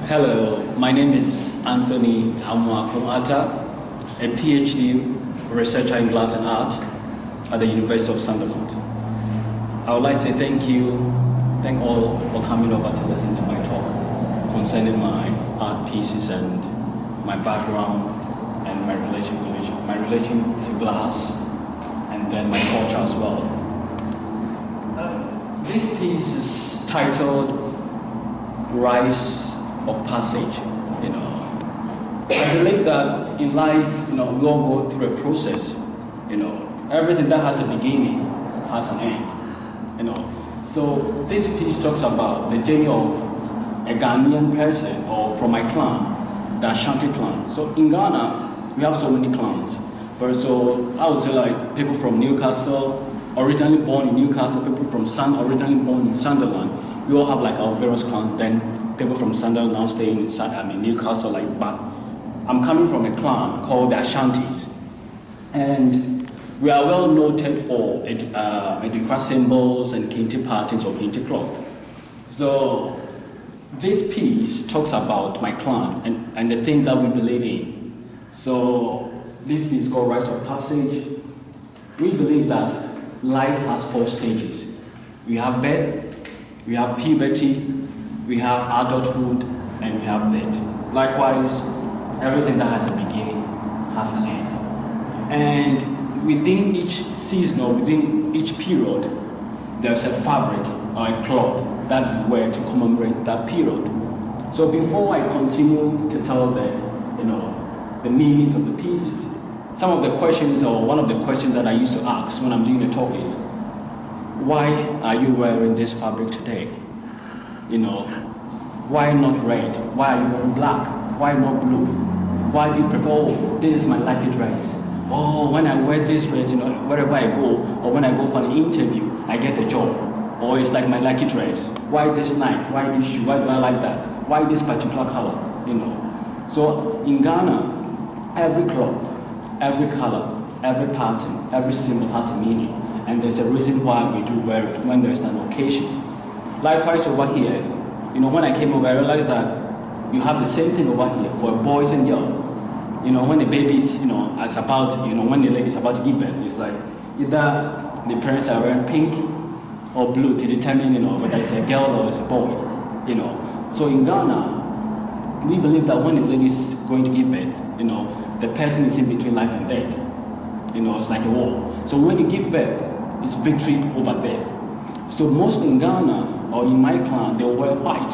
Hello, my name is Anthony Amoako-Attah, a PhD researcher in glass and art at the University of Sunderland. I would like to say thank all for coming over to listen to my talk concerning my art pieces and my background and my relation to glass and then my culture as well. This piece is titled Rise of Passage. I believe that in life, we all go through a process. Everything that has a beginning has an end. So this piece talks about the journey of a Ghanaian person or from my clan, the Ashanti clan. So in Ghana, we have so many clans. First, so I would say like people from Newcastle, originally born in Newcastle, people from originally born in Sunderland. We all have like our various clans. Then people from Sunderland now stay in Newcastle, but I'm coming from a clan called the Ashantis. And we are well noted for Edukra symbols and kente patterns or kente cloth. So this piece talks about my clan and the things that we believe in. So this piece is called Rise of Passage. We believe that life has 4 stages. We have birth, we have puberty, we have adulthood, and we have death. Likewise, everything that has a beginning has an end. And within each season or within each period, there's a fabric or a cloth that we wear to commemorate that period. So before I continue to tell the meanings of the pieces, some of the questions or one of the questions that I used to ask when I'm doing a talk is, why are you wearing this fabric today? Why not red? Why are you wearing black? Why not blue? Why do you prefer, this is my lucky dress? When I wear this dress, wherever I go, or when I go for an interview, I get a job. Or it's like my lucky dress. Why this Nike? Why this shoe? Why do I like that? Why this particular color? So in Ghana, every cloth, every color, every pattern, every symbol has a meaning. And there's a reason why we do wear it when there's an occasion. Likewise over here, when I came over, I realized that you have the same thing over here for boys and girls. When the baby's, when the lady's about to give birth, it's like either the parents are wearing pink or blue to determine, whether it's a girl or it's a boy. So in Ghana, we believe that when the lady's going to give birth, the person is in between life and death. It's like a war. So when you give birth, it's victory over death. So most in Ghana or in my clan, they wear white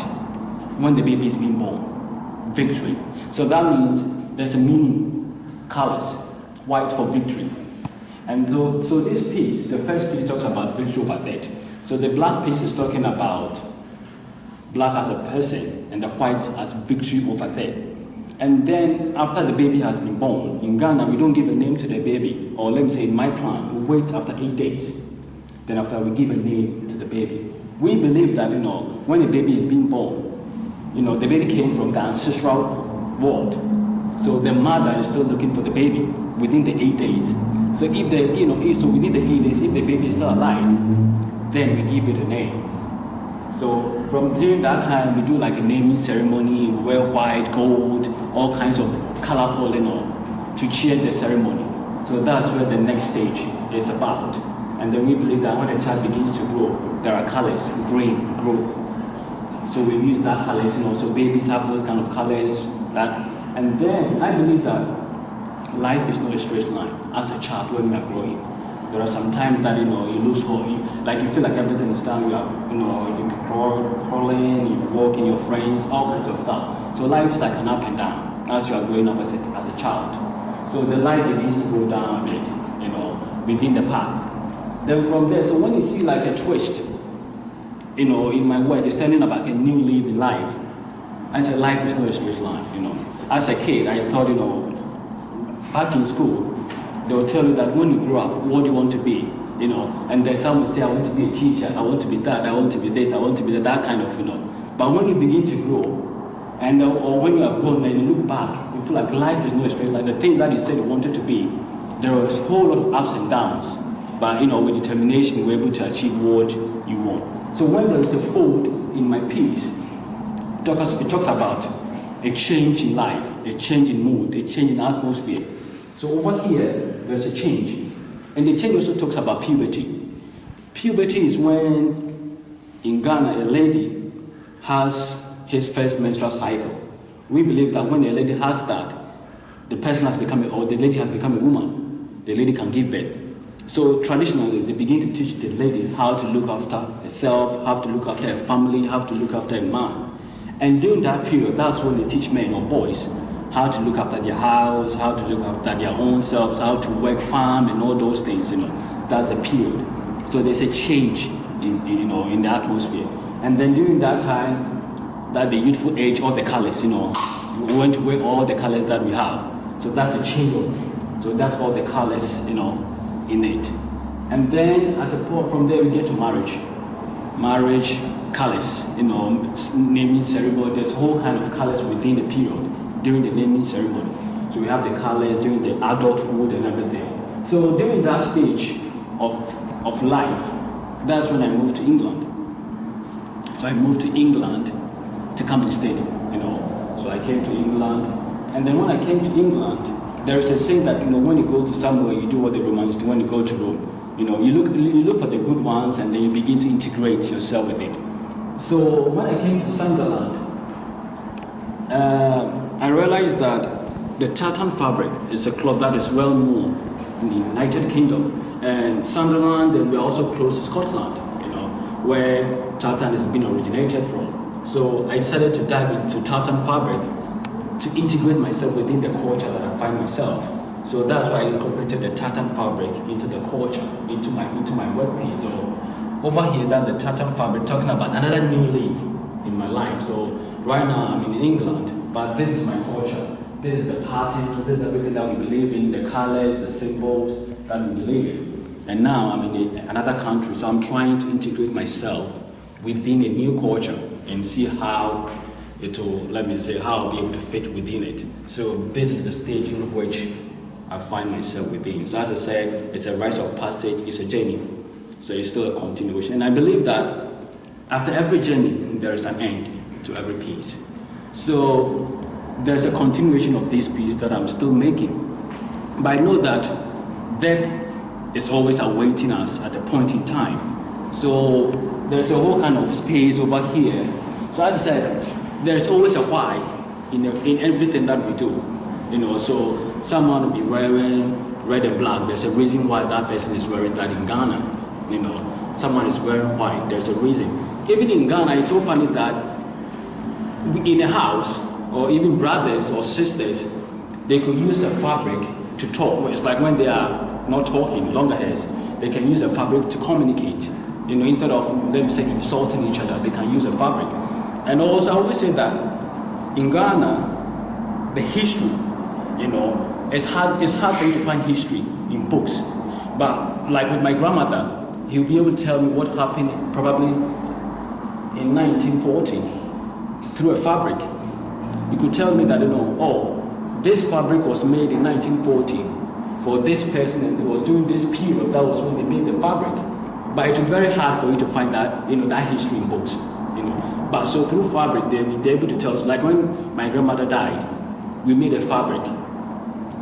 when the baby is being born. Victory. So that means there's a meaning, colors, white for victory. And so this piece, the first piece talks about victory over death. So the black piece is talking about black as a person and the white as victory over death. And then after the baby has been born, in Ghana, we don't give a name to the baby. Or let me say in my clan, we wait after 8 days. Then after we give a name to the baby. We believe that, when a baby is being born, the baby came from the ancestral world. So the mother is still looking for the baby within the 8 days. So so within the 8 days, if the baby is still alive, then we give it a name. So from during that time, we do like a naming ceremony, we wear white, gold, all kinds of colorful, to cheer the ceremony. So that's where the next stage is about. And then we believe that when a child begins to grow, there are colors, green, growth. So we use that colors, so babies have those kind of colors. And then I believe that life is not a straight line. As a child, when we are growing, there are some times that you lose hope. You feel like everything is done. You crawling, you walk in your friends, all kinds of stuff. So life is like an up and down as you are growing up as a child. So the light begins to go down a bit, within the path. Then from there, so when you see like a twist, in my work, it's turning about a new leaf in life. I said life is not a straight line. As a kid, I thought, back in school, they will tell you that when you grow up, what do you want to be? And then some will say, I want to be a teacher, I want to be that, I want to be this, I want to be that kind of, But when you begin to grow, and or when you are grown, then you look back, you feel like life is not a straight line. The thing that you said you wanted to be, there was a whole lot of ups and downs. But with determination, we're able to achieve what you want. So when there is a fold in my piece, it talks about a change in life, a change in mood, a change in atmosphere. So over here, there's a change. And the change also talks about puberty. Puberty is when, in Ghana, a lady has his first menstrual cycle. We believe that when a lady has that, the person has become, or the lady has become a woman. The lady can give birth. So traditionally, they begin to teach the lady how to look after herself, how to look after her family, how to look after a man. And during that period, that's when they teach men or boys how to look after their house, how to look after their own selves, how to work farm and all those things, That's a period. So there's a change in the atmosphere. And then during that time, that the youthful age, all the colors, we want to wear all the colors that we have. So that's a change so that's all the colors, in it. And then from there we get to marriage. Marriage, colors, naming ceremony. There's a whole kind of colors within the period during the naming ceremony. So we have the colors during the adulthood and everything. So during that stage of life, that's when I moved to England. So I moved to England to come and study, So I came to England, and then when I came to England, there's a saying that when you go to somewhere, you do what the Romans do when you go to Rome. You look for the good ones, and then you begin to integrate yourself with it. So when I came to Sunderland, I realized that the tartan fabric is a cloth that is well known in the United Kingdom, and Sunderland, and we're also close to Scotland, where tartan has been originated from. So I decided to dive into tartan fabric to integrate myself within the culture that I find myself. So that's why I incorporated the tartan fabric into the culture, into my workpiece. So over here, that's the tartan fabric, talking about another new leaf in my life. So right now I'm in England, but this is my culture. This is the pattern, this is everything that we believe in, the colors, the symbols that we believe in. And now I'm in another country, so I'm trying to integrate myself within a new culture and see how it will, how I'll be able to fit within it. So this is the stage in which I find myself within. So as I said, it's a rite of passage, it's a journey. So it's still a continuation. And I believe that after every journey, there is an end to every piece. So there's a continuation of this piece that I'm still making. But I know that death is always awaiting us at a point in time. So there's a whole kind of space over here. So as I said, there's always a why in everything that we do. So someone will be wearing red and black. There's a reason why that person is wearing that in Ghana. Someone is wearing white. There's a reason. Even in Ghana, it's so funny that in a house, or even brothers or sisters, they could use a fabric to talk. It's like when they are not talking, longer hairs, they can use a fabric to communicate. Instead of them saying insulting each other, they can use a fabric. And also, I always say that in Ghana, the history, it's hard for you to find history in books. But like with my grandmother, he'll be able to tell me what happened probably in 1940 through a fabric. You could tell me that, this fabric was made in 1940 for this person, and it was during this period that was when they made the fabric. But it's very hard for you to find that, that history in books, But so through fabric, they'll be able to tell us, like when my grandmother died, we made a fabric.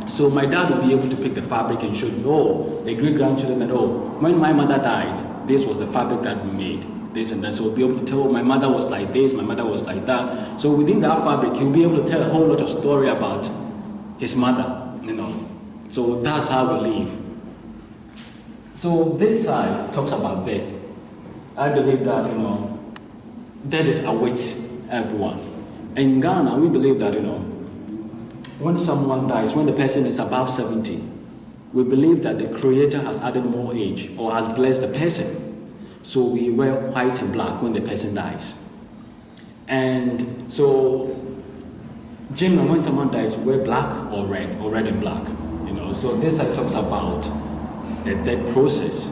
So my dad will be able to pick the fabric and show you, the great-grandchildren that, when my mother died, this was the fabric that we made, this and that. So we'll be able to tell, my mother was like this, my mother was like that. So within that fabric, he'll be able to tell a whole lot of story about his mother, So that's how we live. So this side talks about death. I believe that, death awaits everyone. In Ghana, we believe that, when someone dies, when the person is above 70, we believe that the Creator has added more age or has blessed the person. So we wear white and black when the person dies. And so, generally, when someone dies, we wear black or red and black. So this side talks about the death process,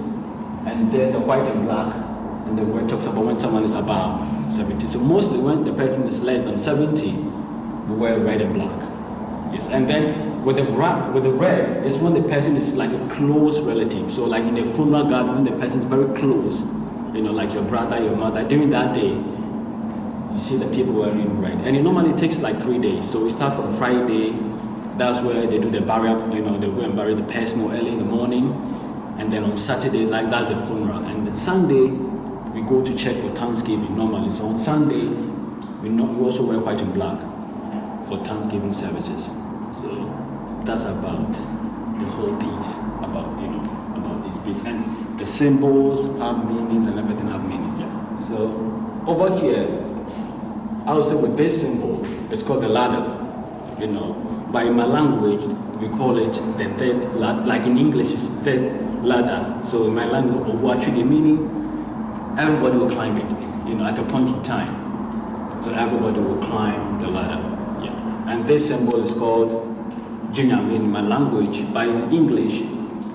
and then the white and black, and the word talks about when someone is above 70. So mostly when the person is less than 70, we wear red and black. Yes, and then with the red is when the person is like a close relative. So like in a funeral garden, when the person is very close, like your brother, your mother, during that day, you see the people wearing red. And it normally takes like 3 days. So we start from Friday, that's where they do the burial, they go and bury the person early in the morning. And then on Saturday, like that's the funeral. And then Sunday, we go to church for Thanksgiving normally. So on Sunday, we also wear white and black for Thanksgiving services. So that's about the whole piece about this piece. And the symbols have meanings and everything have meanings. Yeah. So over here, I would say with this symbol, it's called the ladder. But in my language, we call it the third ladder. Like in English, it's third ladder. So in my language, actually meaning everybody will climb it, at a point in time. So everybody will climb the ladder. Yeah. And this symbol is called Jinyam in my language, but in English,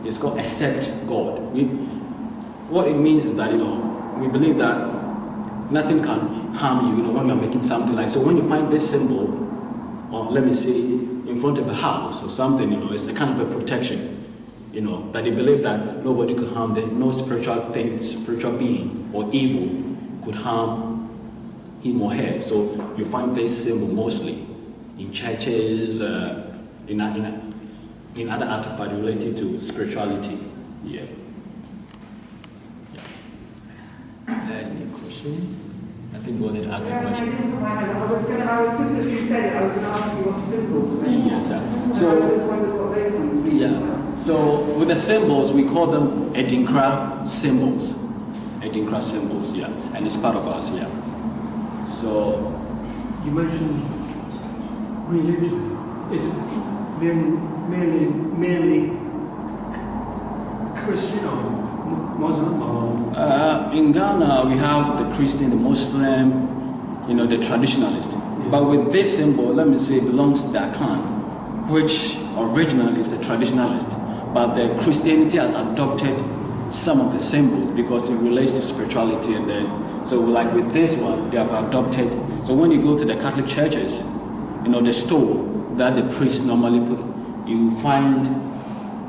it's called accept God. What it means is that, we believe that nothing can harm you, when you're making something like, so when you find this symbol, or let me say, in front of a house or something, it's a kind of a protection, that they believe that nobody could harm them, no spiritual being or evil could harm him or her. So you find this symbol mostly in churches, in other artifacts related to spirituality. Yeah. Any question? I think we wanted to ask a question. I was just as you said it, I was going to ask you what symbols mean. Yes, sir. So with the symbols, we call them Edinkra symbols. Edinkra symbols, yeah. And it's part of us, yeah. So you mentioned religion. Is it merely Christian or Muslim or? In Ghana, we have the Christian, the Muslim, the traditionalist. Yeah. But with this symbol, let me say, it belongs to the Akan, which originally is the traditionalist. But the Christianity has adopted some of the symbols because it relates to spirituality. And then, so like with this one, they have adopted. So when you go to the Catholic churches, the store that the priest normally put, you find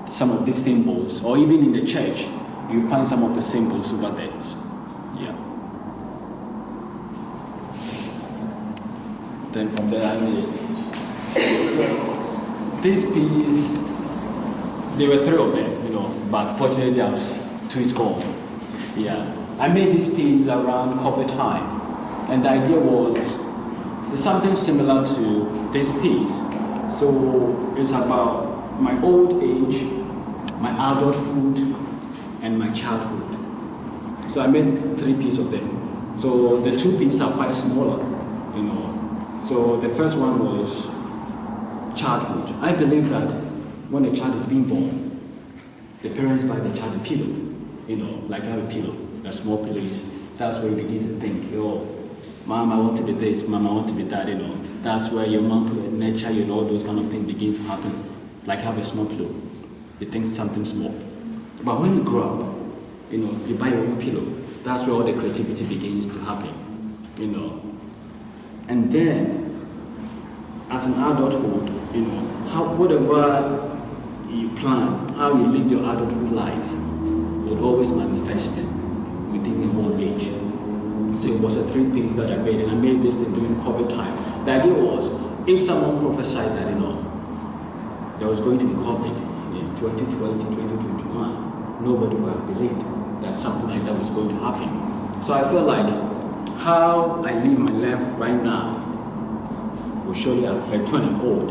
some of these symbols, or even in the church, you find some of the symbols over there. Yeah. Then from there, so this piece, there were 3 of them, but fortunately there's 2 is gone. Yeah. I made this piece around COVID time, and the idea was something similar to this piece. So it's about my old age, my adulthood, and my childhood. So I made 3 pieces of them. So the 2 pieces are quite smaller, So the first one was childhood. I believe that when a child is being born, the parents buy the child a pillow, like you have a pillow, a small pillow. That's where you begin to think, Mom, I want to be this, Mom, I want to be that, That's where your mom put nature, all those kind of things begins to happen. Like you have a small pillow, you think something small. But when you grow up, you buy your own pillow. That's where all the creativity begins to happen, And then, as an adulthood, whatever you plan, how you live your adulthood life, would always manifest within the old age. So it was a 3 piece that I made, and I made this thing during COVID time. The idea was, if someone prophesied that, there was going to be COVID in 2020, 2021, nobody would have believed that something like that was going to happen. So I feel like how I live my life right now will surely affect when I'm old.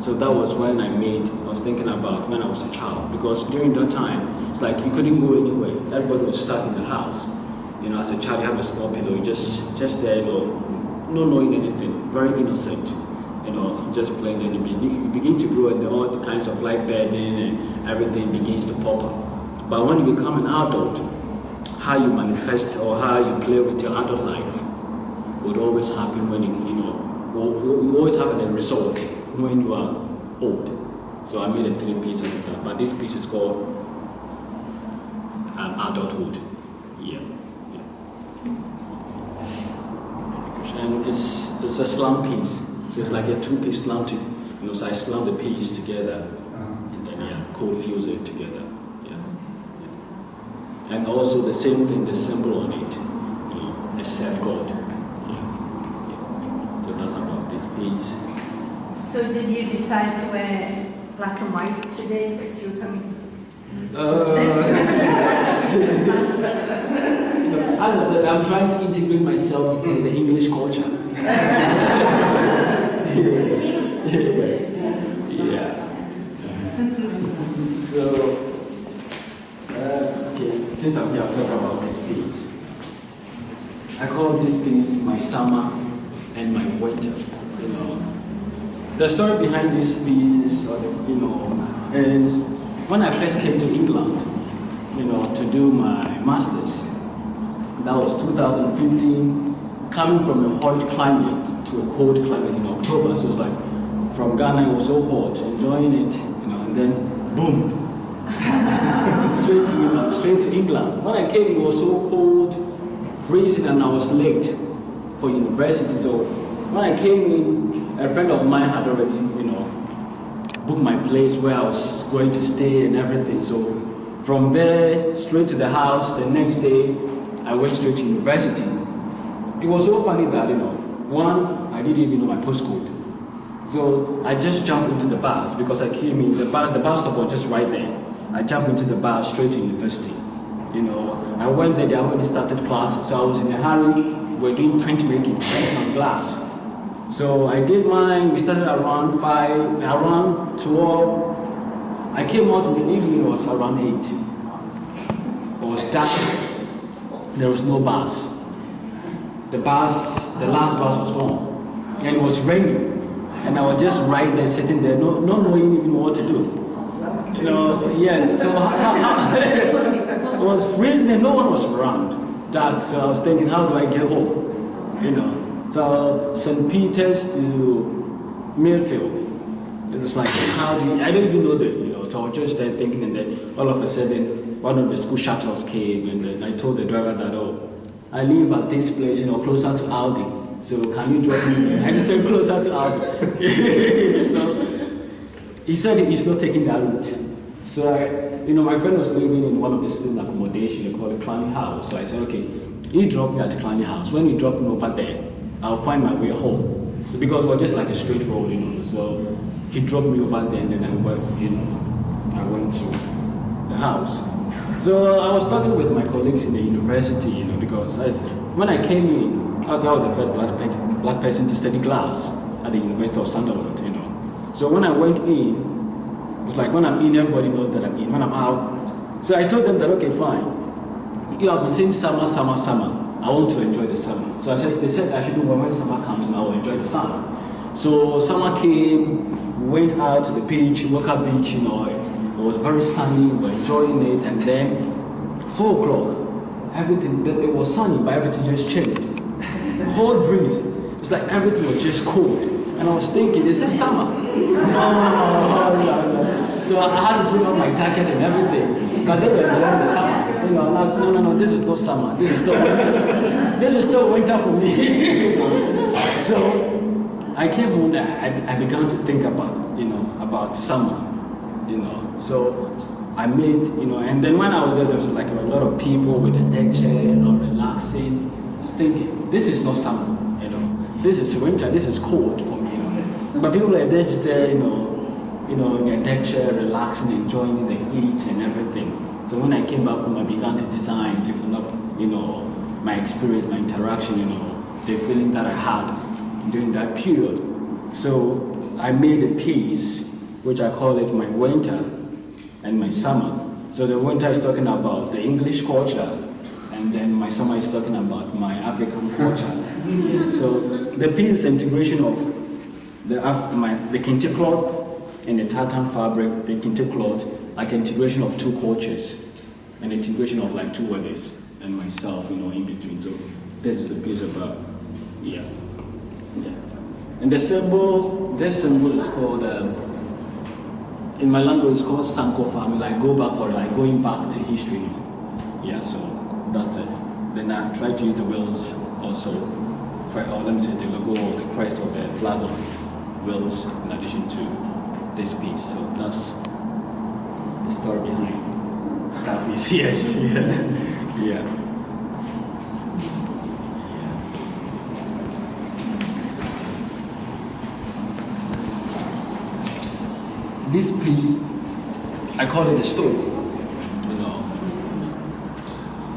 So that was when I was thinking about when I was a child, because during that time, it's like you couldn't go anywhere. Everybody was stuck in the house. As a child, you have a small pillow, you just there, not knowing anything, very innocent, just playing, and you begin to grow, and all the kinds of light bedding and everything begins to pop up. But when you become an adult, how you manifest or how you play with your adult life would always happen when you always have a result when you are old. So I made a 3 piece of that, but this piece is called adulthood. Yeah. And it's a slam piece, so it's like a 2-piece slam. So I slam the piece together, and then code fuse it together. And also the same thing, the symbol on it, accept God. Yeah. us about this piece. So did you decide to wear black and white today because you were coming? As I said, I'm trying to integrate myself in the English culture. Yeah. So, okay, since I'm here, I'll talk about this piece. I call this piece my summer and my winter. The story behind this piece, is when I first came to England, to do my master's. That was 2015, coming from a hot climate to a cold climate in October. So it's like, from Ghana it was so hot, enjoying it, and then boom, straight to England. When I came, it was so cold, freezing, and I was late for university. So when I came in, a friend of mine had already, booked my place where I was going to stay and everything. So from there, straight to the house. The next day, I went straight to university. It was so funny that, one, I didn't even know my postcode. So I just jumped into the bus because I came in, the bus stop was just right there. I jumped into the bus straight to university. I went there, they already started classes. So I was in a hurry. We're doing printmaking on glass. So I did mine. We started around 5, around 12. I came out in the evening, it was around 8. It was dark. There was no bus. The last bus was gone. And it was raining. And I was just right there, sitting there, not knowing even what to do. Yes. So it was freezing and no one was around. Dark. So I was thinking, how do I get home? So St. Peter's to Millfield. It was like, I don't even know so I was just there thinking, and then all of a sudden, one of the school shuttles came, and then I told the driver that, I live at this place, closer to Aldi. So can you drop me there? I just said closer to Aldi. So he said he's not taking that route. So my friend was living in one of the student accommodation, they call it Clanny House. So I said, okay, he dropped me at the Clanny House. When he dropped me over there, I'll find my way home. So because it was just like a straight road, so he dropped me over there, and then I went to the house. So I was talking with my colleagues in the university, because when I came in, I was the first black person to study glass at the University of Sunderland, So when I went in, it was like when I'm in, everybody knows that I'm in. When I'm out, so I told them that, okay, fine. You have been saying summer, summer, summer. I want to enjoy the summer. So they said I should do when summer comes, and I will enjoy the summer. So summer came, we went out to the beach, Walker Beach, it was very sunny, we were enjoying it, and then 4 o'clock, everything, it was sunny, but everything just changed. Cold breeze, it's like everything was just cold. And I was thinking, is this summer? No. So I had to put on my jacket and everything. But they were enjoying the summer. And I was, no, this is not summer. This is still winter for me. So I came home and I began to think about summer. So I made, and then when I was there was like a lot of people with a deck chair, relaxing. I was thinking, this is not summer, This is winter, this is cold for me, But people are there just there, in their deck chair, relaxing, enjoying the heat and everything. So when I came back home, I began to design, develop, my experience, my interaction, the feeling that I had during that period. So I made a piece, which I call it my winter and my summer. So the winter is talking about the English culture, and then my summer is talking about my African culture. So the piece is integration of the kente cloth and the tartan fabric, the kente cloth, like integration of 2 cultures, and integration of like 2 weathers, and myself, in between. So this is the piece about, yeah. And this symbol is called, in my language, it's called Sankofa. Like going back to history. Yeah, so that's it. Then I try to use the wheels also, or let me say the logo or the crest or the flag of Wales in addition to this piece. So that's the story behind that piece. Yes, yeah. piece, I call it the story.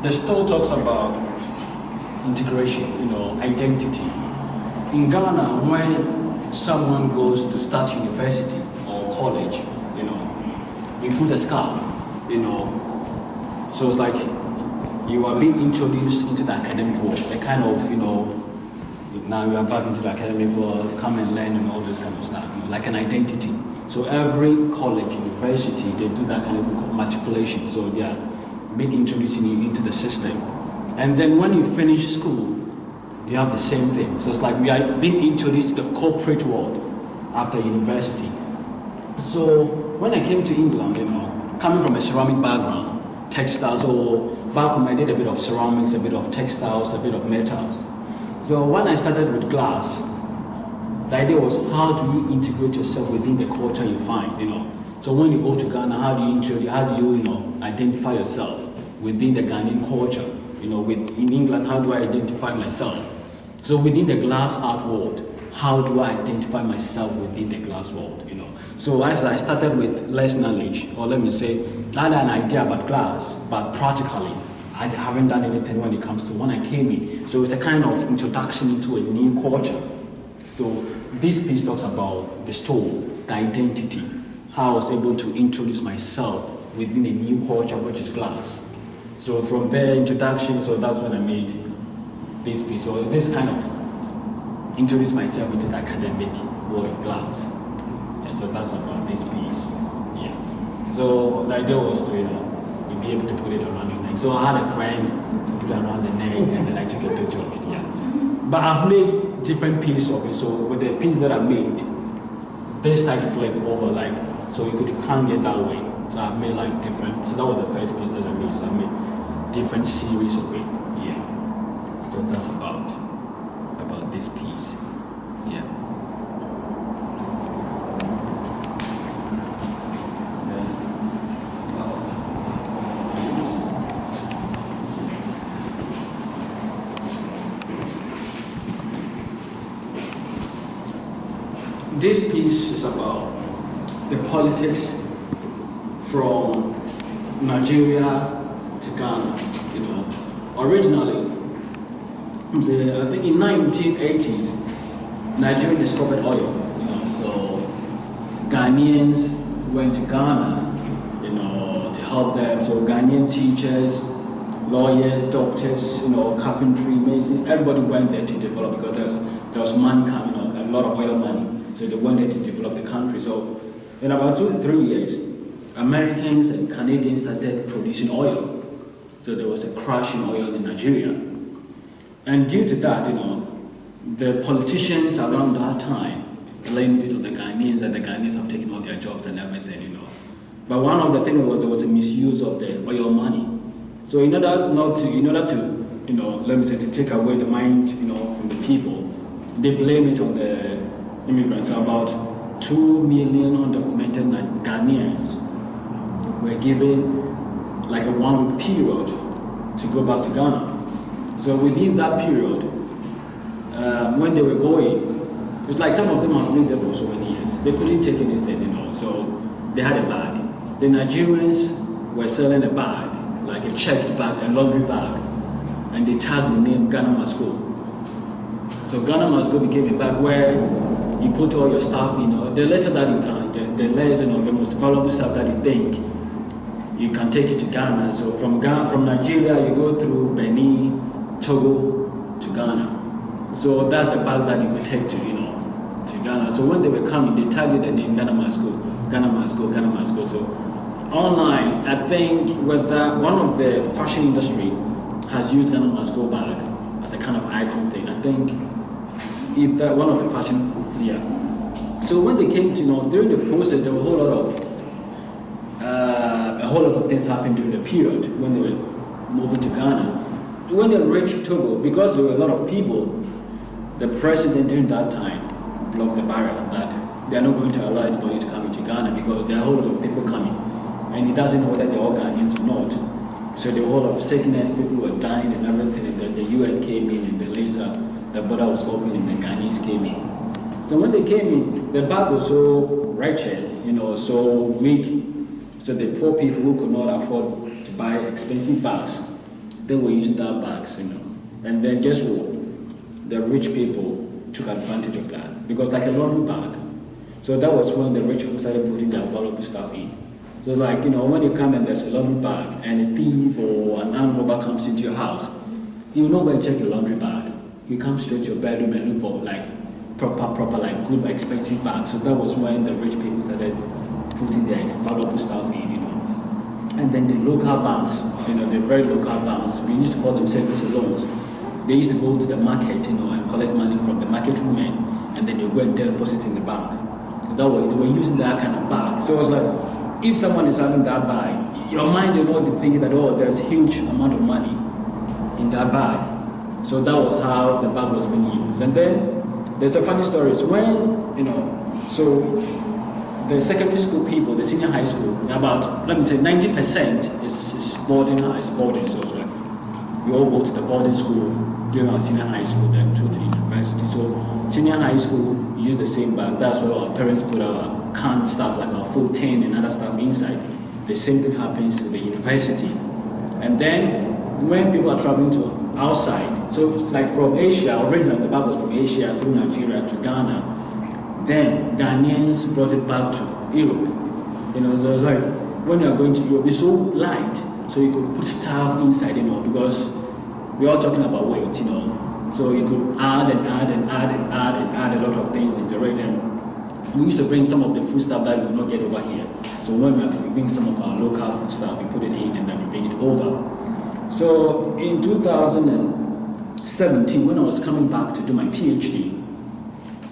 The story talks about integration, identity. In Ghana, when someone goes to start university or college, we put a scarf, so it's like you are being introduced into the academic world, the kind of, now you are back into the academic world, come and learn and all this kind of stuff, like an identity. So every college, university, they do that kind of matriculation. So they are being introducing you into the system. And then when you finish school, you have the same thing. So it's like we are being introduced to the corporate world after university. So when I came to England, coming from a ceramic background, textiles, or back home I did a bit of ceramics, a bit of textiles, a bit of metals. So when I started with glass, the idea was how do you integrate yourself within the culture you find, So when you go to Ghana, how do you identify yourself within the Ghanaian culture? In England, how do I identify myself? So within the glass art world, how do I identify myself within the glass world? So as I started with less knowledge, or let me say, I had an idea about glass, but practically, I haven't done anything when it comes to when I came in. So it's a kind of introduction into a new culture. So this piece talks about the story, the identity, how I was able to introduce myself within a new culture, which is glass. So from there, introduction, so that's when I made this piece. So this kind of introduced myself into the academic world of glass. Yeah, so that's about this piece. Yeah. So the idea was to, be able to put it around your neck. So I had a friend put it around the neck, and then I took a picture of it. Yeah. But I've made different pieces of it. So with the piece that I made, this side flip over, so you could hang it that way. So I've made different. So that was the first piece that I made. So I made different series of it. Yeah. So that's about this piece. Yeah. This piece is about the politics from Nigeria to Ghana. Originally, I think in 1980s, Nigeria discovered oil. So Ghanaians went to Ghana, to help them. So Ghanaian teachers, lawyers, doctors, carpentry, mason, everybody went there to develop because there was money coming, a lot of oil money. So they wanted to develop the country. So in about 2 to 3 years, Americans and Canadians started producing oil. So there was a crash in oil in Nigeria. And due to that, the politicians around that time blamed it on the Ghanaians, and the Ghanaians have taken all their jobs and everything, But one of the things was there was a misuse of the oil money. So in order to, let me say, to take away the mind, from the people, they blame it on the immigrants. So about 2 million undocumented Ghanaians were given a 1 week period to go back to Ghana. So within that period, when they were going, it's like some of them have lived there for so many years. They couldn't take anything, so they had a bag. The Nigerians were selling a bag, like a checked bag, a laundry bag, and they tagged the name Ghana Must Go. So Ghana Must Go became a bag where you put all your stuff, the letter that you can, the letters, the most valuable stuff that you think, you can take it to Ghana. So from Nigeria, you go through Vane, Togo to Ghana. So that's the bag that you could take to Ghana. So when they were coming, they tagged the name Ghana Must Go, Ghana Must Go, Ghana Must Go. So online, I think one of the fashion industry has used Ghana Must Go bag as a kind of icon thing. I think one of the fashion, yeah. So when they came to, during the process, there were a whole lot of things happened during the period when they were moving to Ghana. When they reached Togo, because there were a lot of people, the president during that time blocked the barrier that they are not going to allow anybody to come into Ghana because there are a whole lot of people coming. And he doesn't know whether they're all Ghanaians or not. So there were a whole lot of sickness, people were dying and everything, and then the UN came in, and then later the border was open and the Ghanaians came in. So when they came in, the bag was so wretched. so the poor people who could not afford to buy expensive bags, they were using that bags, And then guess what? The rich people took advantage of that because like a laundry bag. So that was when the rich people started putting their valuable stuff in. So like, when you come and there's a laundry bag and a thief or an armed robber comes into your house, he will not go and check your laundry bag. He comes straight to your bedroom and look for like proper like good expensive bags. So that was when the rich people started putting their valuable stuff in, And then the local banks, the very local banks, we used to call them savings and loans. They used to go to the market, and collect money from the market women, and then they go and deposit in the bank. So that way, they were using that kind of bag. So it was like, if someone is having that bag, your mind will not be thinking that, there's a huge amount of money in that bag. So that was how the bag was being used. And then there's a funny story. It's when, so the secondary school people, the senior high school, about, let me say, 90% is boarding. So it's like, we all go to the boarding school during our senior high school, then to the university. So senior high school, we use the same bag. That's where our parents put our canned stuff, like our food tin and other stuff inside. The same thing happens to the university. And then when people are traveling to outside, so it's like from Asia, originally the bag was from Asia through Nigeria to Ghana. Then Ghanaians brought it back to Europe. So it's like when you are going to Europe, it's so light, so you could put stuff inside, because we're all talking about weight, So you could add a lot of things into it. And we used to bring some of the food stuff that we would not get over here. So when we bring some of our local food stuff, we put it in and then we bring it over. So in 2017, when I was coming back to do my PhD,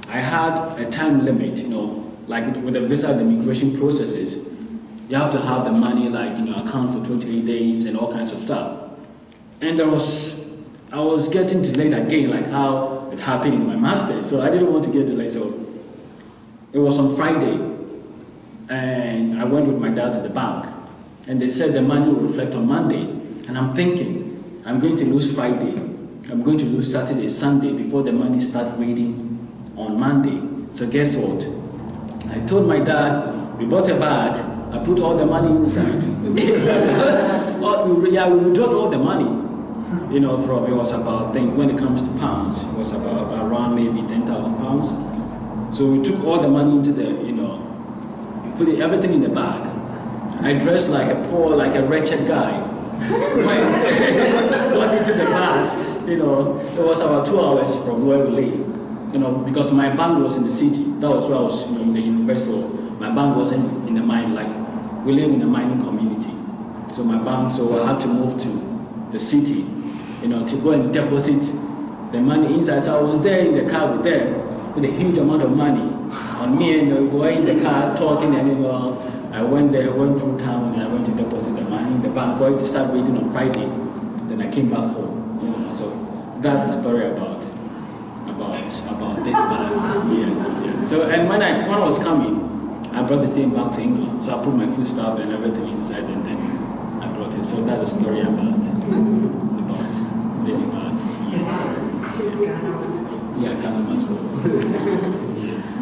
I had a time limit, like with the visa and immigration processes, you have to have the money like in your account for 28 days and all kinds of stuff. And I was getting delayed again, like how it happened in my master's. So I didn't want to get delayed. So it was on Friday, and I went with my dad to the bank, and they said the money will reflect on Monday. And I'm thinking, I'm going to lose Friday, I'm going to lose Saturday, Sunday before the money starts reading on Monday. So guess what? I told my dad, we bought a bag, I put all the money inside. We withdrew all the money. It was about, I think, when it comes to pounds, it was about around maybe 10,000 pounds. So we took all the money into we put everything in the bag. I dressed like a wretched guy. Went into the bus, it was about 2 hours from where we live, because my bank was in the city. That was where I was, in the university. So my bank wasn't in the mine, like we live in a mining community. So I had to move to the city, to go and deposit the money inside. So I was there in the car with them with a huge amount of money on me, and we were in the car talking, and I went through town, and I went to deposit the money in the bank for it to start waiting on Friday. Then I came back home, So that's the story about this bag. Yes. So and when I was coming, I brought the same bag to England. So I put my food stuff and everything inside, and then I brought it. So that's a story about this bag. Yes. Yeah, Ghana must go. Yes.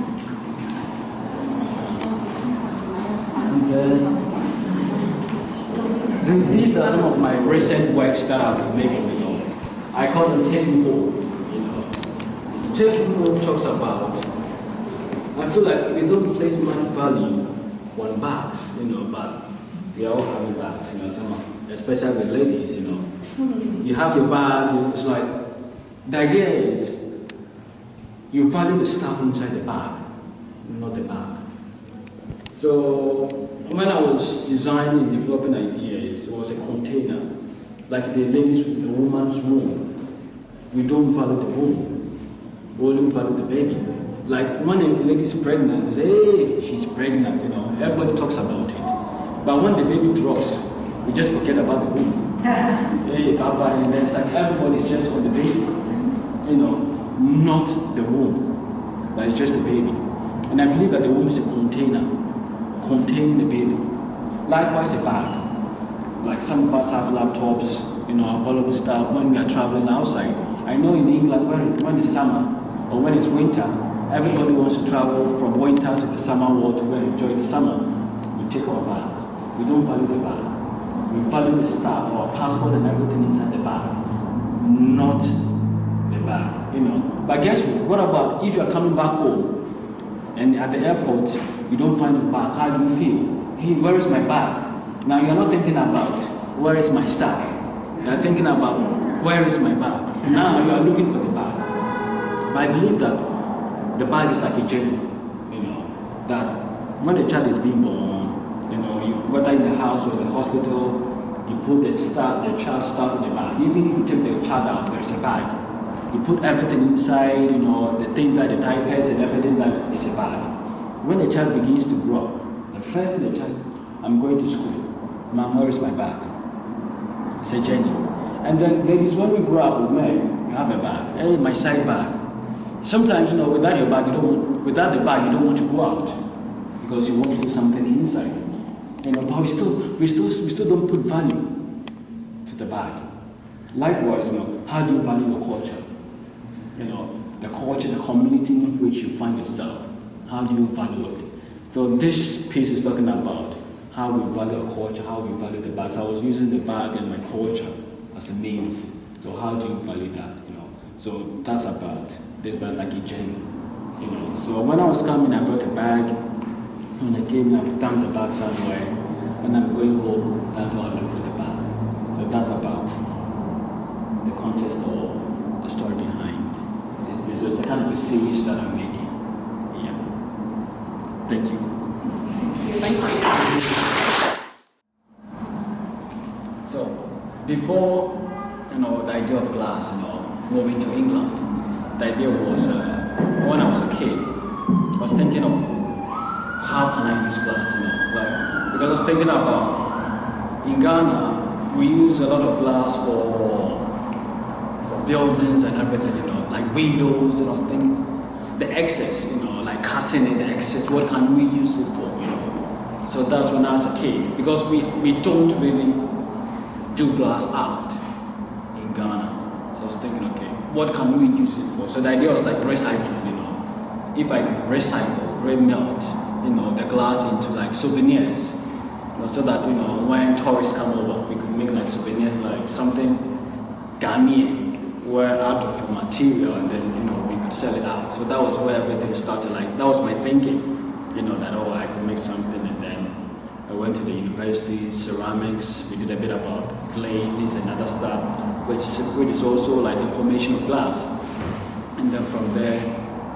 These are some of my recent works that I've been making. I call them taking home. Taking home talks about. I feel like we don't place much value on bags, but we are all having bags, especially with ladies, You have your bag. It's like the idea is you value the stuff inside the bag, not the bag. So when I was designing and developing ideas, it was a container, like the woman's womb. We don't value the womb, we only value the baby. Like when a lady is pregnant, they say, hey, she's pregnant, everybody talks about it. But when the baby drops, we just forget about the womb. Hey, Papa, and then it's like everybody's just on the baby, not the womb, but it's just the baby. And I believe that the womb is a container containing the baby. Likewise, a bag. Like some of us have laptops, our valuable stuff when we are traveling outside. I know in England when it's summer or when it's winter, Everybody wants to travel from winter to the summer world to go and enjoy the summer. We take our bag. We don't value the bag. We value the stuff, our passport and everything inside the bag, not the bag, But guess what about if you're coming back home and at the airport you don't find your bag? How do you feel? Hey, where is my bag? Now you're not thinking about where is my stuff. You're thinking about where is my bag. Now you are looking for the bag. But I believe that the bag is like a journey, that when the child is being born, whether in the house or the hospital, you put the child's stuff in the bag. Even if you take the child out, there's a bag. You put everything inside, the thing that the diapers and everything that is a bag. When the child begins to grow up, the first thing the child, I'm going to school. Mom, where is my bag? It's a journey. And then ladies, when we grow up with men, you have a bag. Hey, my side bag. Sometimes, without your bag, without the bag, you don't want to go out because you want to put something inside. But we still don't put value to the bag. Likewise, how do you value your culture? The culture, the community in which you find yourself. How do you value it? So this piece is talking about how we value our culture, how we value the bags. I was using the bag and my culture as a means. So how do you value that? So that's about this bag, like a journey. So when I was coming, I brought a bag. When I came, I dumped the bag somewhere. When I'm going home, that's why I look for the bag. So that's about the context or the story behind this business. It's a kind of a series that I'm making. Yeah. Thank you. So before, the idea of glass, moving to England, the idea was when I was a kid, I was thinking of how can I use glass, because I was thinking about in Ghana we use a lot of glass for buildings and everything, like windows, and I was thinking the excess, like cutting in the excess, what can we use it for, So that's when I was a kid, because we don't really do glass art in Ghana. So I was thinking, okay, what can we use it for? So the idea was like recycling, if I could recycle, remelt, the glass into like souvenirs, so that when tourists come over, we could make like souvenirs, like something Ghanaian, where out of a material, and then we could sell it out. So that was where everything started. Like that was my thinking, that I could make something, and then I went to the university, ceramics. We did a bit about glazes and other stuff, which is also like a formation of glass, and then from there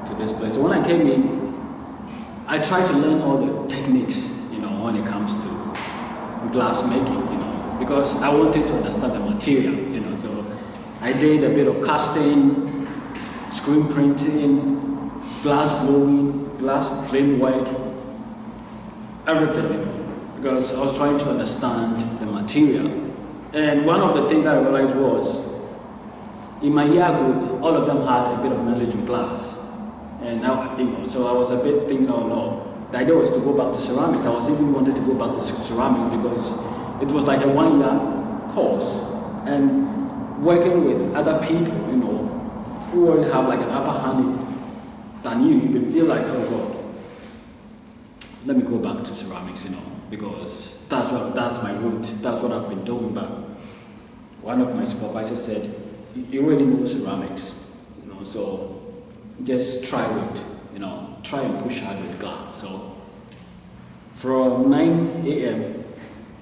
to this place. So when I came in, I tried to learn all the techniques, when it comes to glass making, because I wanted to understand the material, so I did a bit of casting, screen printing, glass blowing, glass flame work, everything, because I was trying to understand the material. And one of the things that I realized was, in my year group, all of them had a bit of knowledge in glass. And now, so I was a bit thinking, oh no, the idea was to go back to ceramics. I was even wanted to go back to ceramics because it was like a 1-year course. And working with other people, who already have like an upper hand than you feel like, oh God, let me go back to ceramics, because that's my route, that's what I've been doing. But one of my supervisors said, you already know ceramics, so just try it, try and push hard with glass. So from 9 a.m.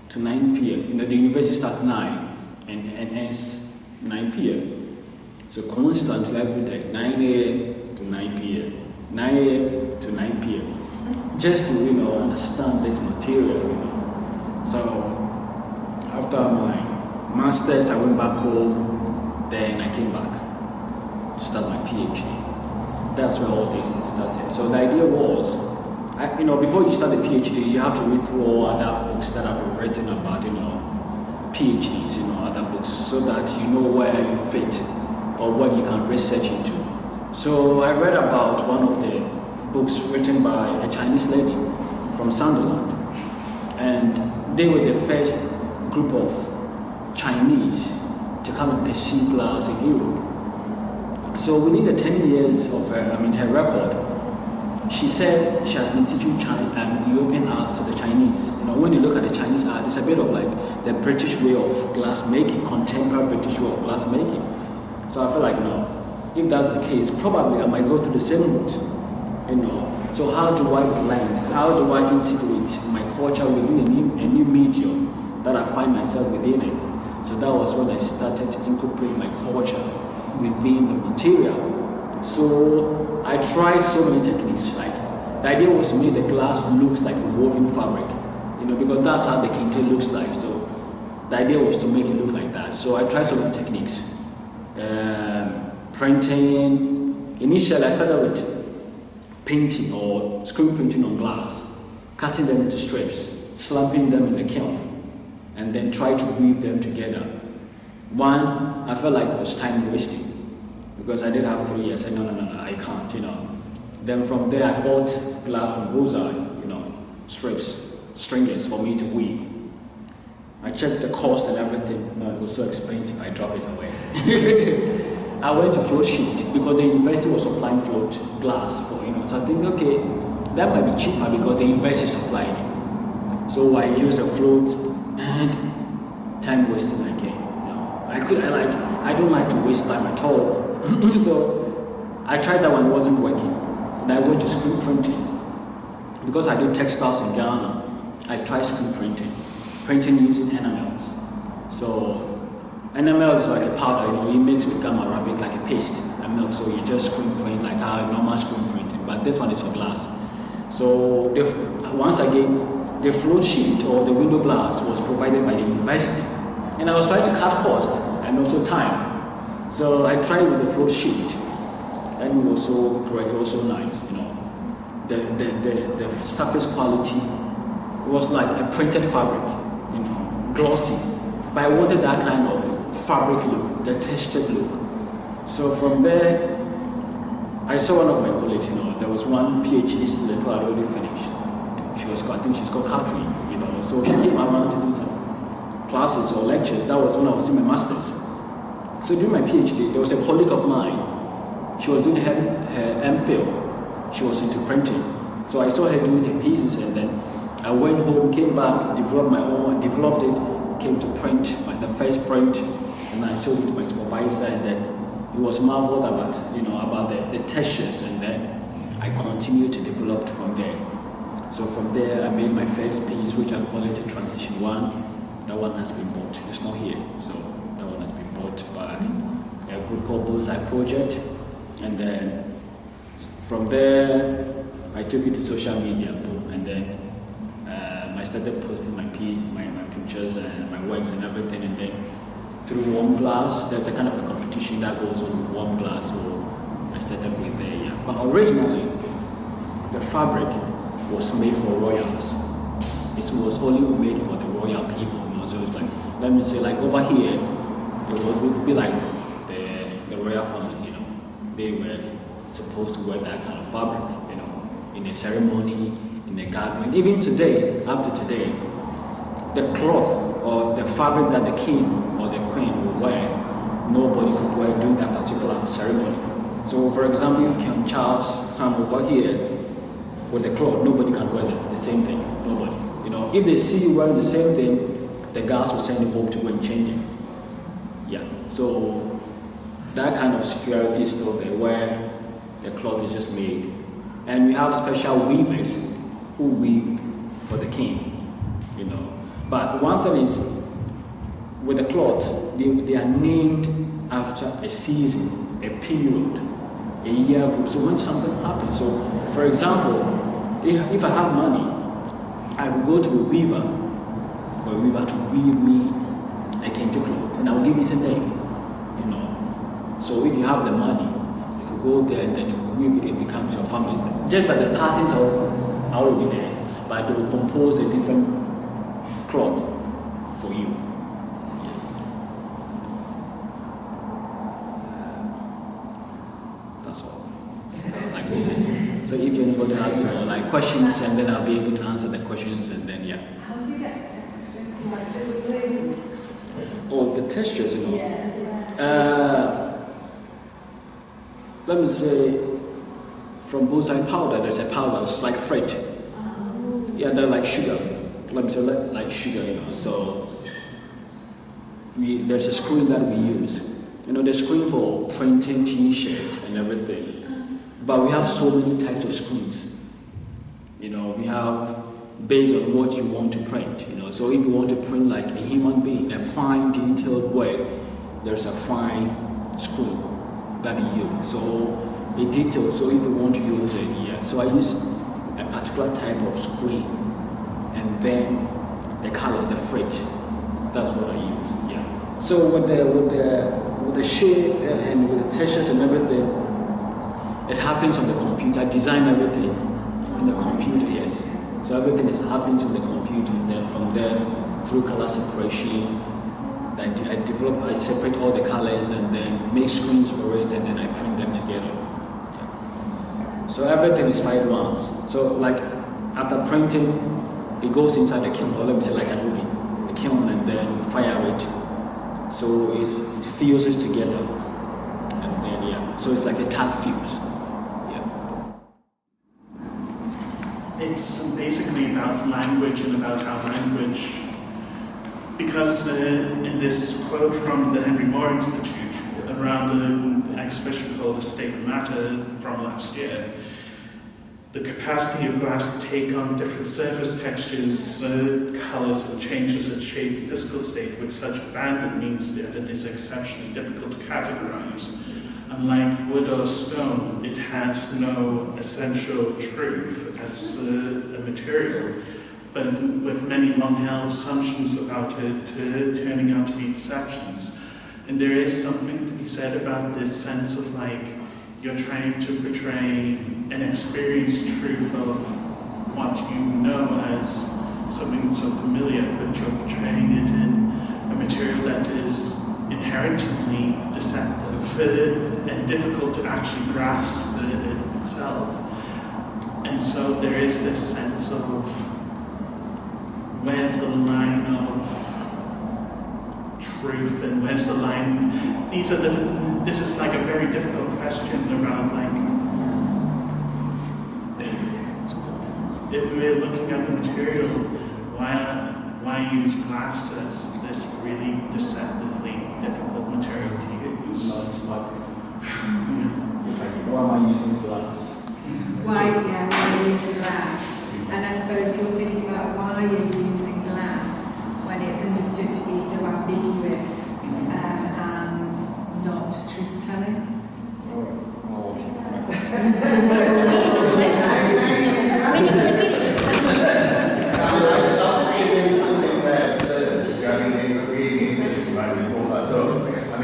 to 9 p.m., the university starts 9 and ends 9 p.m. So constantly every day, 9 a.m. to 9 p.m., 9 a.m. to 9 p.m., just to, understand this material, So after my master's, I went back home, then I came back to start my PhD. That's where all this started. So the idea was, before you start the PhD, you have to read through all other books that have been written about, PhDs, other books, so that you know where you fit or what you can research into. So I read about one of the books written by a Chinese lady from Sunderland, and they were the first group of Chinese to come and pursue glass in Europe. So within the 10 years of her record, She said she has been teaching European art to the Chinese. When you look at the Chinese art, it's a bit of like the British way of glass making, contemporary British way of glass making. So I feel like, if that's the case, probably I might go through the same route. So how do I blend? How do I integrate my culture within a new medium that I find myself within it? So that was when I started to incorporate my culture within the material. So I tried so many techniques. Like the idea was to make the glass looks like a woven fabric, because that's how the kente looks like. So the idea was to make it look like that. So I tried so many techniques. Printing. Initially, I started with painting or screen printing on glass, cutting them into strips, slapping them in the kiln, and then try to weave them together. One, I felt like it was time wasting because I did have 3 years. I said, no, I can't, Then from there, I bought glass from Bullseye, strips, stringers for me to weave. I checked the cost and everything. No, it was so expensive, I dropped it away. I went to float sheet because the university was supplying float glass for, So I think, okay, that might be cheaper because the university supplied it. So I used a float and time wasting again. I don't like to waste time at all. So I tried that one, it wasn't working. Then I went to screen printing. Because I do textiles in Ghana, I tried screen printing using enamels. So enamel is like a powder, you mix with gum arabic like a paste and milk. So you just screen print like how normal screen printing, but this one is for glass. So once again, the float sheet or the window glass was provided by the university, and I was trying to cut cost and also time. So I tried with the float sheet, and it was so great, it was so nice, The surface quality was like a printed fabric, glossy. But I wanted that kind of fabric look, the textured look. So from there, I saw one of my colleagues, there was one PhD student who had already finished. I think she's called Catherine, So she came around to do some classes or lectures. That was when I was doing my master's. So during my PhD, there was a colleague of mine. She was doing her MPhil. She was into printing. So I saw her doing her pieces, and then I went home, came back, developed my own, developed it, came to print, the first print, and I showed it to my supervisor, and then he was marveled about, about the textures, and then I continued to develop from there. So from there, I made my first piece, which I call it a Transition 1. That one has been bought. It's not here, so that one has been bought by a group called Bullseye Project, and then from there, I took it to social media, and then I started posting my pictures and my works and everything, and then through Warm Glass, there's a kind of a competition that goes on with Warm Glass, so I started with there, yeah. But originally, the fabric was made for royals. It was only made for the royal people, So it's like, let me say, like over here, it would be like the royal family, They were supposed to wear that kind of fabric, in a ceremony, in a gathering. Even today, up to today, the cloth or the fabric that the king or the queen would wear, nobody could wear during that particular ceremony. So, for example, if King Charles come over here with the cloth, nobody can wear the same thing. Nobody. If they see you wearing the same thing, the guards will send you home to go and change it. Yeah. So that kind of security is still there, where the cloth is just made. And we have special weavers who weave for the king, But one thing is, with the cloth, they are named after a season, a period, a year group. So when something happens, so for example, if I have money, I could go to a weaver, for a weaver to weave me a kente cloth, and I will give it a name, So if you have the money, you could go there and then you could weave it, it becomes your family. Just that the patterns are already there, but they will compose a different cloth for you. Yes. That's all I'd like to say. So if anybody has questions, and then I'll be able to answer the questions, and then How do you get the texture? Like those glazes? Oh, the textures, Yes. Let me say, from bauxite powder, there's a powder, it's like freight. Yeah, they're like sugar. Let me say like sugar, So there's a screen that we use. The screen for printing T-shirts and everything. But we have so many types of screens. We have based on what you want to print. So if you want to print like a human being, a fine, detailed way, there's a fine screen that we use. So a detail. So if you want to use it, yeah. So I use a particular type of screen, and then the colors, the freight. That's what I use. Yeah. So with the shape and with the textures and everything, it happens on the computer. I design everything in the computer. Yes. So everything happens in the computer. And then from there, through color separation, I separate all the colors and then make screens for it, and then I print them together. Yeah. So everything is 5 rounds. So like after printing, it goes inside the kiln, or let me say like a movie. The kiln, and then you fire it. So it fuses together, and then yeah. So it's like a tack fuse. Yeah. It's basically about language and about how language, because in this quote from the Henry Moore Institute around an exhibition called A State of Matter from last year, the capacity of glass to take on different surface textures, colours and changes its shape and physical state with such abandon means that it is exceptionally difficult to categorise. Unlike wood or stone, it has no essential truth as a material, but with many long-held assumptions about it turning out to be deceptions. And there is something to be said about this sense of like, you're trying to portray an experienced truth of what you know as something so familiar, but you're portraying it in a material that is inherently deceptive and difficult to actually grasp itself. And so there is this sense of where's the line of truth and where's the line? This is like a very difficult question around like, if we're looking at the material, why use glass as this really deceptively difficult material to use? Why am I using glass? Why are you using glass? And I suppose you're thinking about why are you using glass when it's understood to be so ambiguous and not truth-telling?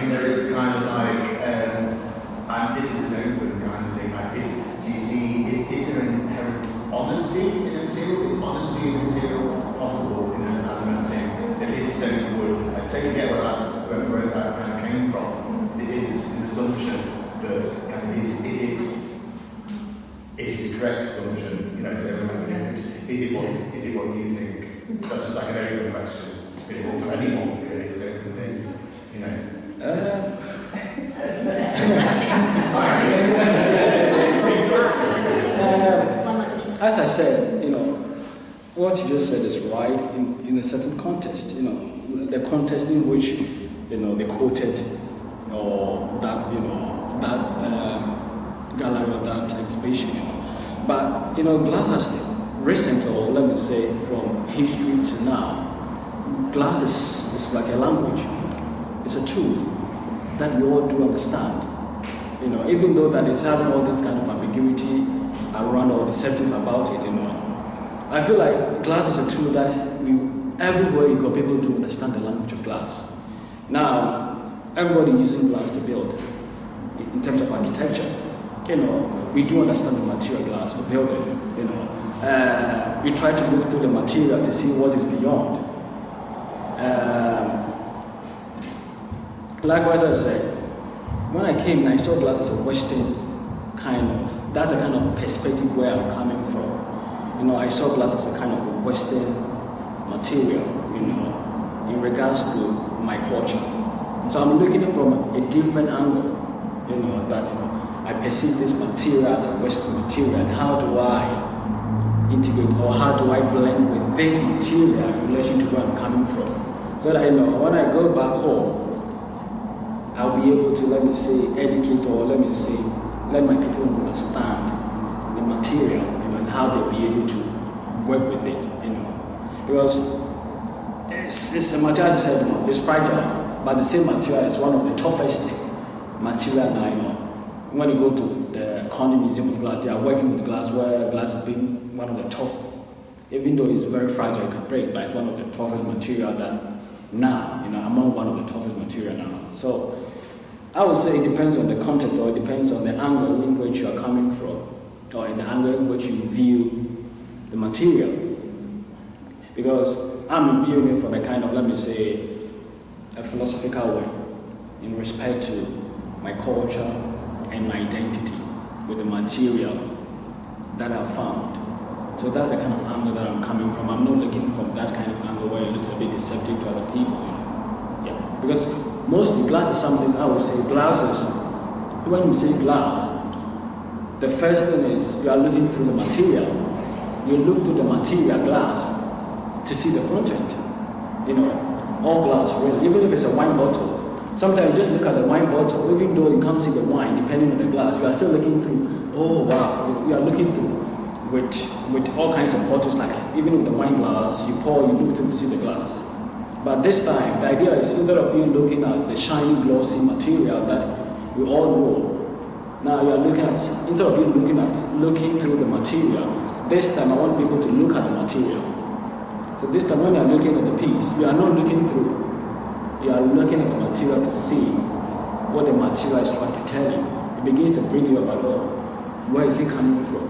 There is kind of like, this is an open kind of thing, like, do you see, is there an inherent honesty in a material? Is honesty in a material possible in an animate thing? So is stone wood, I totally get where that kind of came from. It is an assumption, but kind of is it a correct assumption? So is it what you think? That's just like an open question. To anyone, really, it's an open thing, As I said, what you just said is right in a certain context. The context in which they quoted or that that gallery or that exhibition. But glass has recently, or let me say from history to now, glass is like a language. It's a tool that we all do understand. Even though that it's having all this kind of ambiguity around or deceptive about it, I feel like glass is a tool that everywhere you go, people do understand the language of glass. Now, everybody using glass to build, in terms of architecture, we do understand the material glass for building, we try to look through the material to see what is beyond. Likewise, I say, when I came and I saw glass as a Western that's a kind of perspective where I'm coming from. I saw glass as a kind of a Western material, in regards to my culture. So I'm looking at it from a different angle, I perceive this material as a Western material, and how do I integrate or how do I blend with this material in relation to where I'm coming from? So that when I go back home, I'll be able to, educate or let my people understand the material, and how they'll be able to work with it, because it's a material, as I said, it's fragile, but the same material is one of the toughest material now, When you go to the Conde Museum of Glass, they are working with glass, where glass has been one of the tough, even though it's very fragile, it can break, but it's one of the toughest material that now, among one of the toughest material now. So I would say it depends on the context, or it depends on the angle in which you are coming from, or in the angle in which you view the material. Because I'm viewing it from a kind of, a philosophical way, in respect to my culture and my identity with the material that I've found. So that's the kind of angle that I'm coming from. I'm not looking from that kind of angle where it looks a bit deceptive to other people, Yeah. Because mostly glass is something, I would say, when you say glass, the first thing is you are looking through the material. You look through the material glass to see the content. All glass really, even if it's a wine bottle. Sometimes you just look at the wine bottle, even though you can't see the wine, depending on the glass, you are still looking through, oh wow, you are looking through with all kinds of bottles, like even with the wine glass, you pour, you look through to see the glass. But this time, the idea is instead of you looking at the shiny, glossy material that we all know, now you are looking at, instead of you looking through the material, this time I want people to look at the material. So this time when you are looking at the piece, you are not looking through. You are looking at the material to see what the material is trying to tell you. It begins to bring you about, where is it coming from?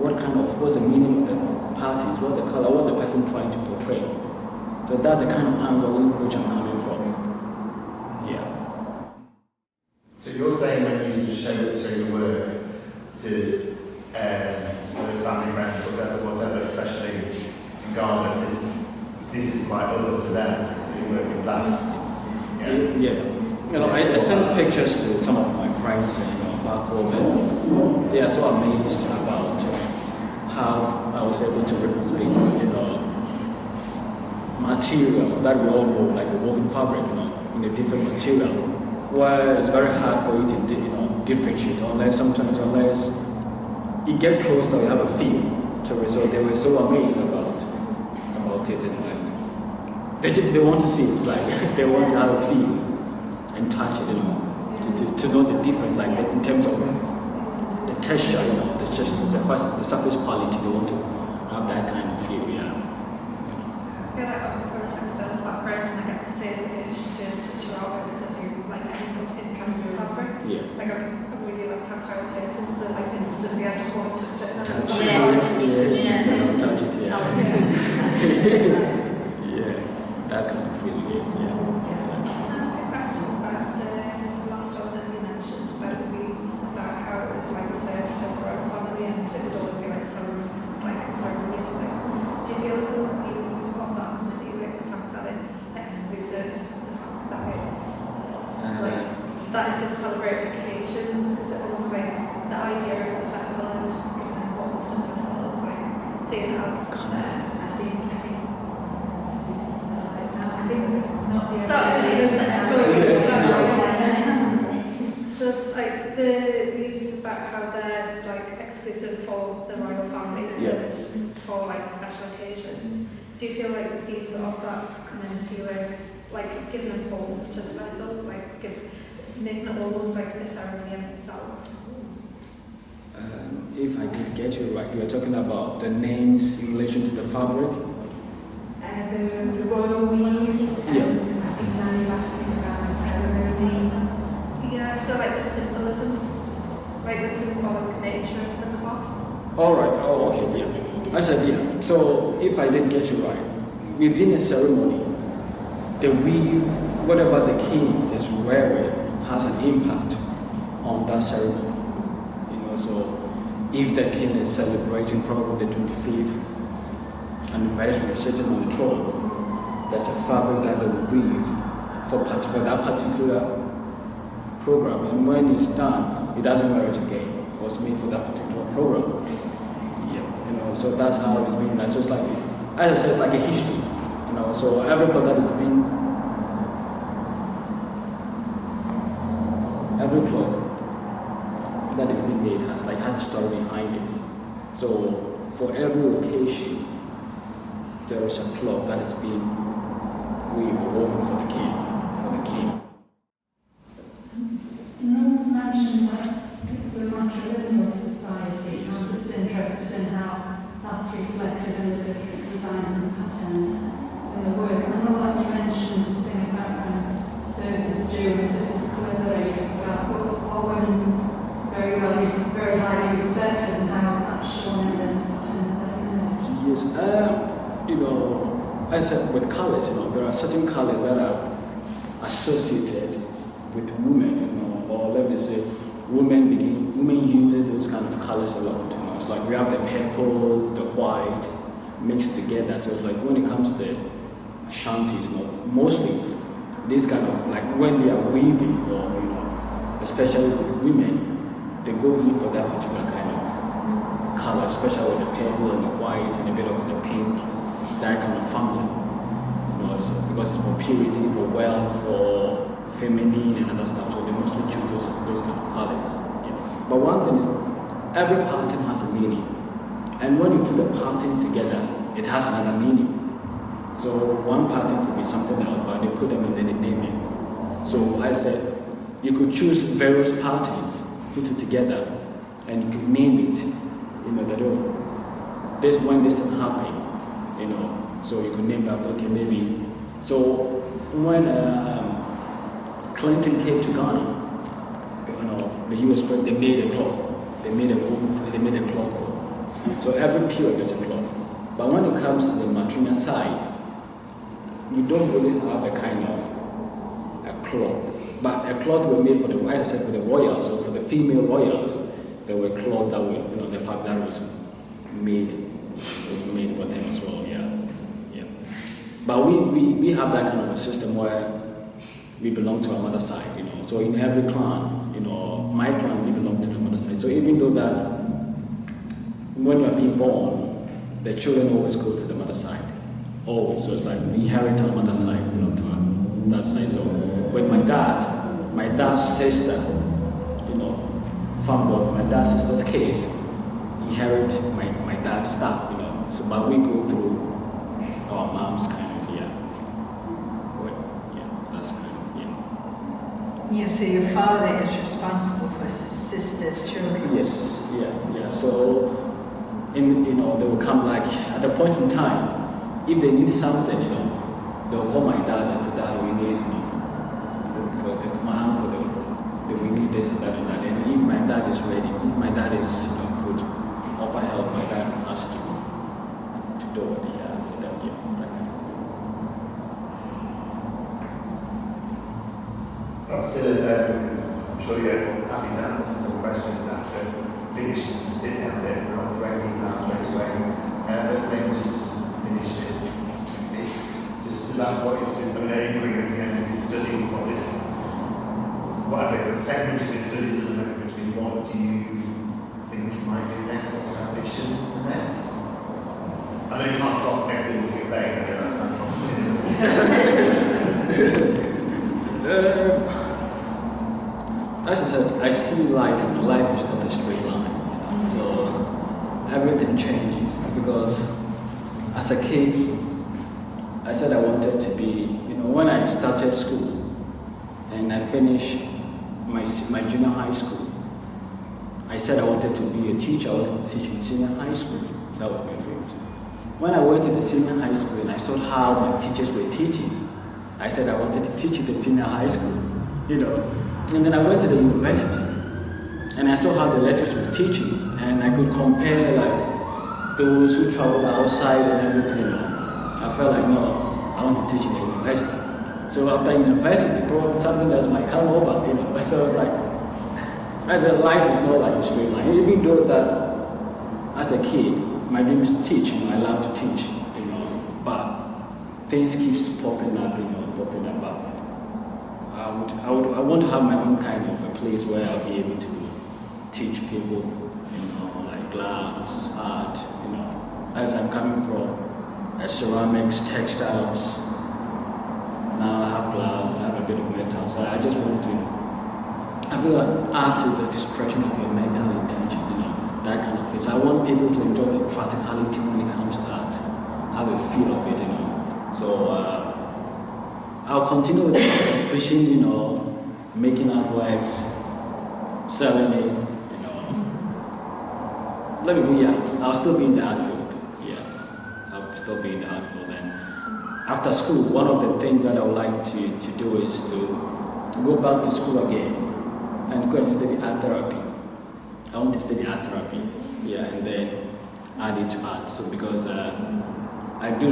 What's the meaning of the parties? What's the color? What's the person trying to portray? So that's the kind of angle in which I'm coming from. Yeah. So you're saying when you used to show your work to whether it's family, friends, whatever, especially in Ghana, this is quite other to them. Work in class. Yeah. I send pictures to some of my friends, back home, and they are so amazed about how I was able to represent, material that we all know, like a woven fabric, in a different material, where it's very hard for you to, differentiate, unless you get closer, you have a feel to it. So they were so amazed about it, they want to see it, they want to have a feel and touch it, to know the difference, in terms of the texture, the surface quality. They want to have that kind of feel, I feel like I'm from a textiles background, and I get the same itch to touch around because I do any sort of interest in fabric. Yeah. I'm really tactile person, so instantly I just want to touch it. Touch it, touch it, yeah. That kind of feeling is, Can I ask a question about the last one that you mentioned about the views, about how it was reserved for the royal family and it would always be ceremonious thing. Do you feel as though the views of that community, the fact that it's exclusive, the fact that it's a celebrated occasion, is it almost the idea of the festival and giving importance to the festival, it's seeing it as I think it was not the So the views about how they're exclusive for the royal family and for special occasions. Do you feel like the themes of that come into giving importance to the vessel, making it almost like a ceremony in itself? If I did get you right, you were talking about the names in relation to the fabric. The royal weed, and I think now you're asking about the ceremony. Yeah, so the symbolism, the symbolic nature of the cloth. All right. Oh, okay. Yeah. I said yeah. So if I did get you right, within a ceremony, the weave, whatever the king is wearing, has an impact on that ceremony. So if the king is celebrating probably the 25th anniversary sitting on the throne, there's a fabric that they will weave for that particular program, and when it's done, it doesn't wear it again. It was made for that particular program. So that's how it's been done. So it's like, as I said, it's like a history. So every cloth that is being, every cloth that is being made has a story behind it. So for every occasion, there is a cloth that is being woven for the king. Norman's mentioned that it was a matrilineal society. I'm just interested in how that's reflected in the different designs and patterns in the work. And I know that you mentioned the thing about when birth is due and different colours that are used, but are women very highly respected, and how is that shown in the patterns that emerge? Yes, I said with colours, there are certain colours that are associated with women, or let me say, women use those kind of colours a lot. It's like we have the purple, the white mixed together. So it's like when it comes to the Ashantis, mostly this kind of like when they are weaving, or especially with women, they go in for that particular kind of color, especially with the purple and the white and a bit of the pink, that kind of family. So because it's for purity, for wealth, for feminine and other stuff, so they mostly choose those kind of colors. Yeah. But one thing is, every pattern has a meaning, and when you put the patterns together, it has another meaning. So one pattern could be something else, but they put them and then they name it. So I said, you could choose various patterns, put it together, and you could name it. That this when this thing happened, so you could name it after, okay, maybe. So when Clinton came to Ghana, the U.S. president, they made a cloth. They made a cloth for. So every period there's a cloth. But when it comes to the matrilineal side, we don't really have a kind of a cloth. But a cloth was made for the, as I said, for the royals, or for the female royals, there were cloth that were, the fact that was made for them as well. Yeah. But we have that kind of a system where we belong to our mother's side, So in every clan, my clan, we belong to the mother's side. So even though that when you are being born, the children always go to the mother's side. Always. So it's like we inherit our mother's side, to that side. So when my dad's sister, my dad's sister's case, inherit my dad's stuff, So but we go through our mom's kind of, that's kind of, Yeah, so your father is responsible for his sister's children. Yes, yeah. So, they will come like at a point in time, if they need something, they'll call my dad and say, Dad, we need, because my uncle, we need this and that and that. And if my dad is ready, if my dad is, could offer help, my dad has to do it, for them, that kind of. I'm still because I'm sure you're happy to answer some questions after. I think it's just sit down there and not writing emails straight away. But then just finish this. It's just to ask what is the bring it together with studies on this one. Whatever the segment of your studies at the moment, what do you think you might do next? What's your ambition next? I know you can't talk everything to your brain, I know that's not possible. As I said, I see life is not a straight line, so everything changes, because as a kid, I said I wanted to be, when I started school and I finished my junior high school, I said I wanted to be a teacher. I wanted to teach in senior high school. That was my dream. When I went to the senior high school and I saw how my teachers were teaching, I said I wanted to teach in the senior high school, And then I went to the university and I saw how the lecturers were teaching, and I could compare like those who traveled outside and everything. I felt like, no, I want to teach in the university. So after university, probably something else might come over, So it's like, as a life is not like a straight line. Even though that as a kid, my dream is to teach, I love to teach, but things keeps popping up, But I want to have my own kind of place where I'll be able to teach people, like glass, art, as I'm coming from ceramics, textiles. Now I have glass, I have a bit of metal, so I just want to, I feel like art is the expression of your mental intention, that kind of thing. So I want people to enjoy the practicality when it comes to art, have a feel of it, So I'll continue with the expression, making artworks, selling it, I'll still be in the art field. Yeah, I'll still be in the art field. And after school, one of the things that I would like to do is to go back to school again and go and study art therapy. I want to study art therapy, and then add it to art. So because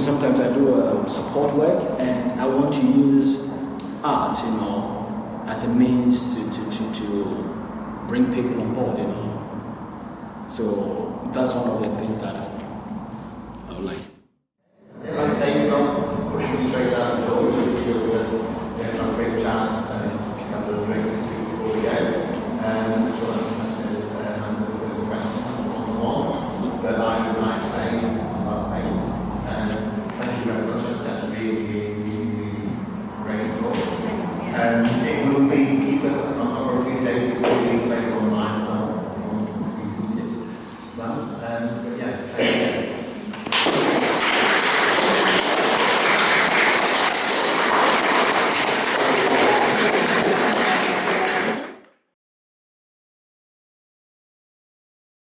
sometimes I do support work, and I want to use art, as a means to bring people on board, So that's one of the things that